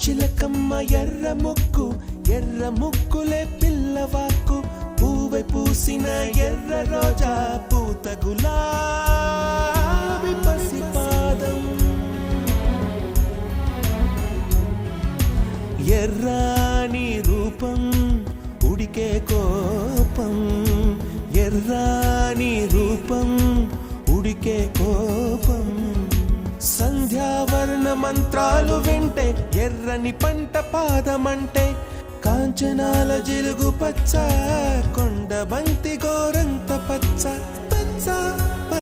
చిలకమ్మ ఎర్ర ముక్కులే పిల్లవాకు పూవై పూసిన ఎర్ర రోజా పూత గులాబీ పసిపాదం ఎర్రాని రూపం ఉడికే కోపం ఎర్రాని రూపం ఉడికే కోపం సంధ్యావర్ణ మంత్రాలు వింటే ఎర్రని పంట పాదమంటే కాంచనాల జిలుగు పచ్చ కొండ బంతి గోరంత పచ్చ